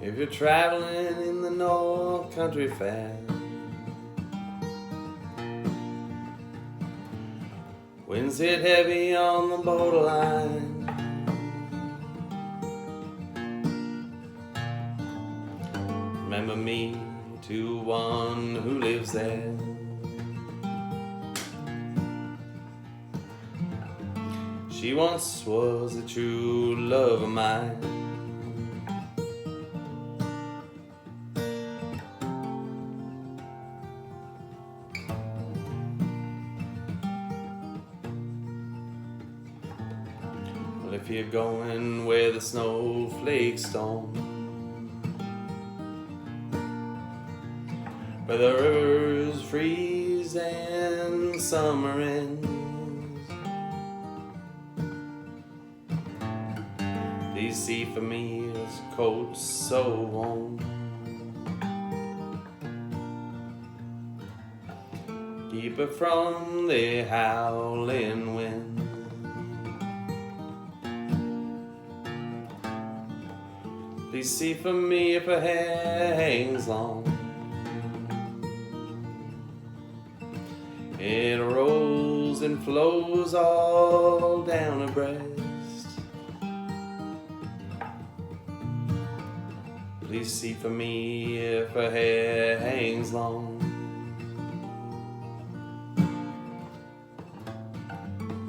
If you're traveling in the North Country Fair, winds hit heavy on the borderline. Remember me to one who lives there. She once was a true love of mine. Well, if you're going where the snowflakes storm, where the rivers freeze and summer ends, please see for me this coat so warm. Keep it from the howling wind. Please see for me if her hair hangs long. It rolls and flows all down her breast. Please see for me if her hair hangs long.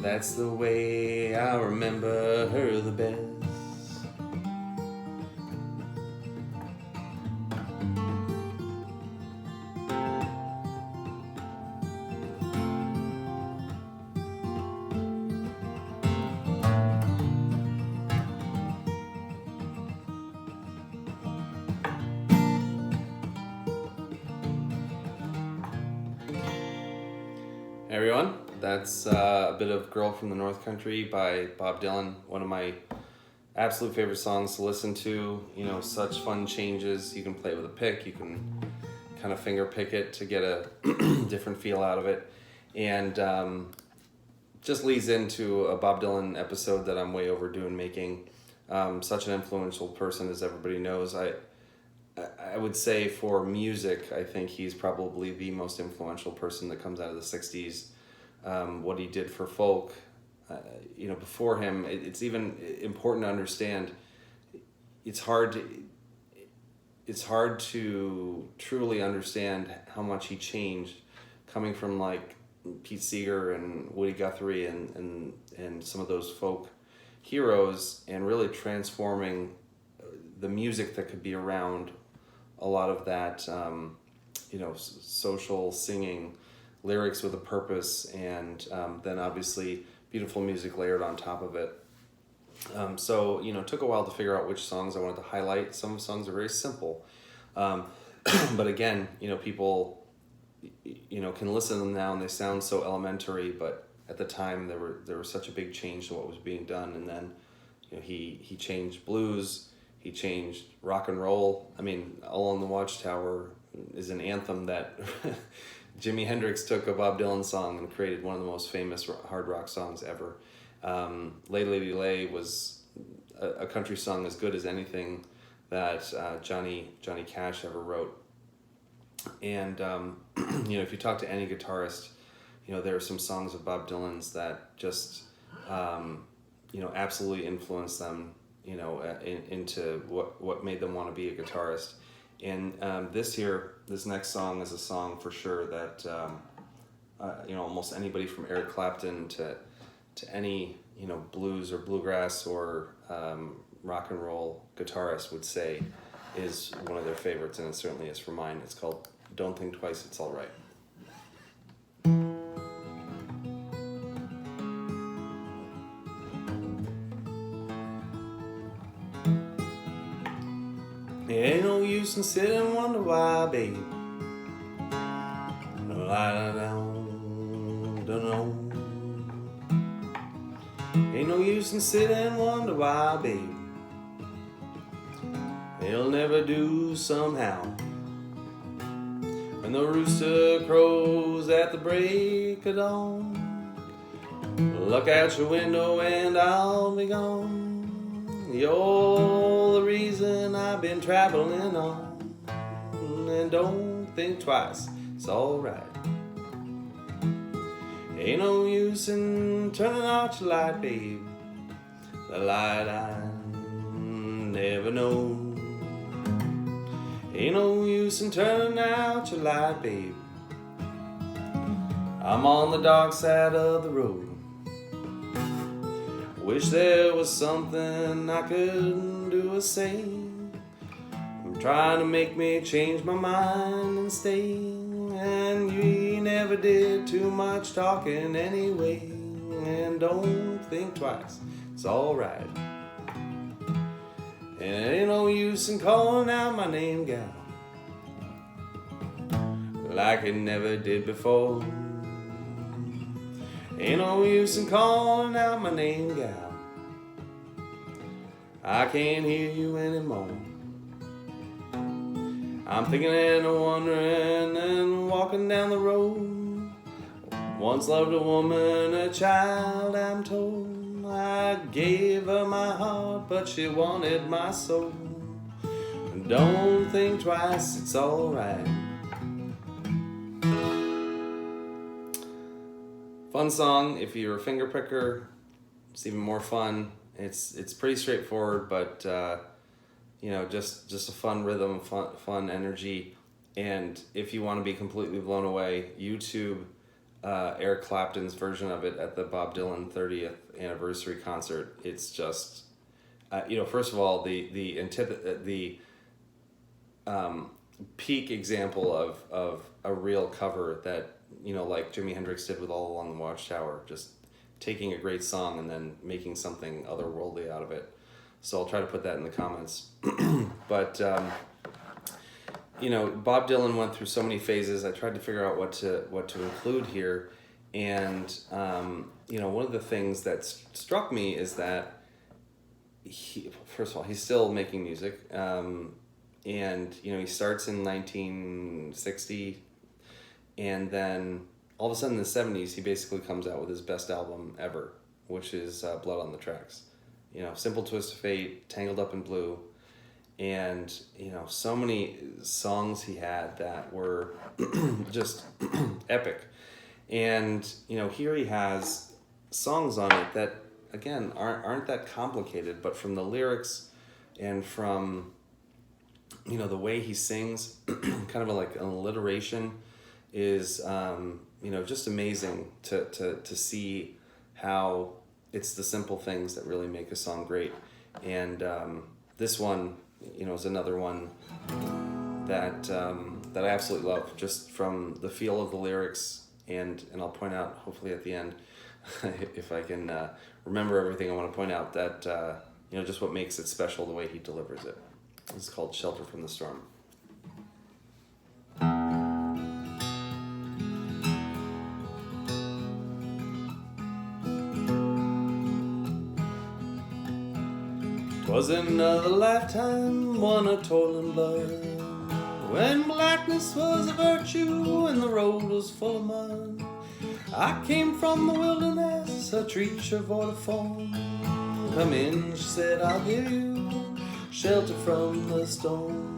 That's the way I remember her the best. Hey everyone, that's a bit of Girl from the North Country by Bob Dylan, one of my absolute favorite songs to listen to. You know, such fun changes. You can play with a pick, you can kind of finger pick it to get a different feel out of it. And just leads into a Bob Dylan episode that I'm way overdue in making. Such an influential person, as everybody knows. I would say for music, I think he's probably the most influential person that comes out of the 60s. What he did for folk, before him, it's even important to understand. It's hard to truly understand how much he changed, coming from like Pete Seeger and Woody Guthrie and some of those folk heroes, and really transforming the music that could be around a lot of that, social singing, lyrics with a purpose, and then obviously beautiful music layered on top of it. Took a while to figure out which songs I wanted to highlight. Some songs are very simple, but again, people, can listen to them now and they sound so elementary, but at the time there was such a big change to what was being done. And then, he changed blues. He changed rock and roll. I mean, Along the Watchtower is an anthem that Jimi Hendrix took a Bob Dylan song and created one of the most famous hard rock songs ever. Lay Lady Lay was a country song as good as anything that Johnny Cash ever wrote. And, if you talk to any guitarist, there are some songs of Bob Dylan's that just, absolutely influenced them, into what made them want to be a guitarist. And this next song is a song for sure that, almost anybody from Eric Clapton to any, blues or bluegrass or rock and roll guitarist would say is one of their favorites, and it certainly is for mine. It's called Don't Think Twice, It's All Right. It ain't no use in sitting and wonder why, babe. Lie down, don't know. Ain't no use in sitting and wonder why, babe. It'll never do somehow. When the rooster crows at the break of dawn, look out your window and I'll be gone. You're the reason I've been traveling on. And don't think twice, it's alright. Ain't no use in turning out your light, babe. The light I never know. Ain't no use in turning out your light, babe. I'm on the dark side of the road. Wish there was something I could do or say. I'm trying to make me change my mind and stay. And you never did too much talking anyway. And don't think twice, it's alright. And it ain't no use in calling out my name, gal, like it never did before. Ain't no use in calling out my name, gal, I can't hear you anymore. I'm thinking and wondering and walking down the road. Once loved a woman, a child, I'm told. I gave her my heart, but she wanted my soul. Don't think twice, it's alright. Fun song if you're a finger picker. It's even more fun. It's pretty straightforward, but just a fun rhythm, fun energy. And if you want to be completely blown away, YouTube Eric Clapton's version of it at the Bob Dylan 30th anniversary concert. It's just, first of all, the peak example of a real cover that, like Jimi Hendrix did with All Along the Watchtower, just taking a great song and then making something otherworldly out of it. So I'll try to put that in the comments. But, Bob Dylan went through so many phases. I tried to figure out what to include here. And, one of the things that struck me is that first of all, he's still making music. And, he starts in 1960. And then all of a sudden in the 70s, he basically comes out with his best album ever, which is Blood on the Tracks. Simple Twist of Fate, Tangled Up in Blue, and, so many songs he had that were just epic. And, here he has songs on it that, again, aren't that complicated, but from the lyrics and from, the way he sings, kind of like an alliteration, is just amazing to see how it's the simple things that really make a song great. And this one, is another one that I absolutely love, just from the feel of the lyrics. And I'll point out, hopefully at the end, if I can remember everything I want to point out, that just what makes it special, the way he delivers it. It's called Shelter from the Storm. 'Twas another lifetime, one of toil and blood, when blackness was a virtue and the road was full of mud. I came from the wilderness, a creature void of form. Come in, she said, I'll give you shelter from the storm.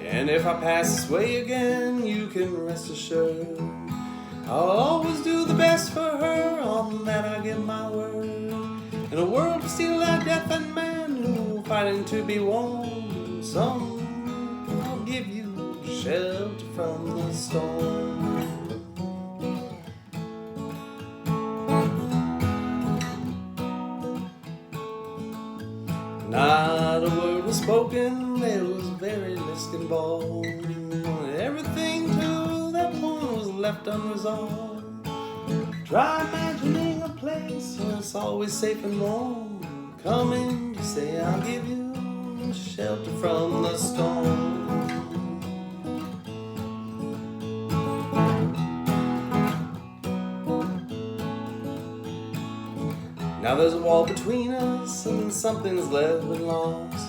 And if I pass this way again, you can rest assured I'll always do the best for her, on that I give my word. In a world of steel like death and man, who fighting to be warm, some I'll give you shelter from the storm. Not a word was spoken, there was very little involved. Everything to that point was left unresolved. Try imagining a place where it's always safe and warm. Come in, you say, I'll give you shelter from the storm. Now there's a wall between us and something's left but lost.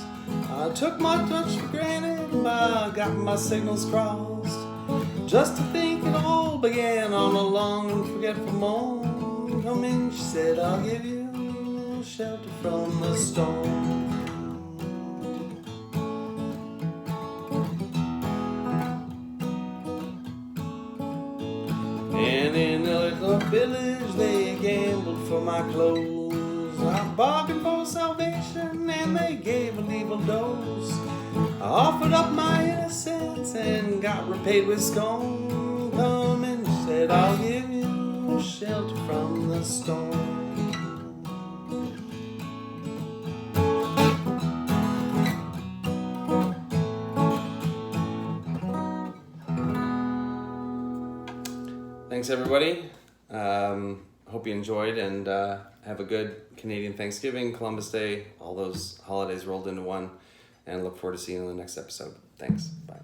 I took my touch for granted, I got my signals crossed. Just to think it all trouble began on a long and forgetful morn. Come in, she said, I'll give you shelter from the storm. And in a little village they gambled for my clothes. I bargained for salvation and they gave an evil dose. I offered up my innocence and got repaid with scorn. Come and she said, I'll give you shelter from the storm. Thanks, everybody. Hope you enjoyed, and have a good Canadian Thanksgiving, Columbus Day, all those holidays rolled into one, and look forward to seeing you in the next episode. Thanks. Bye.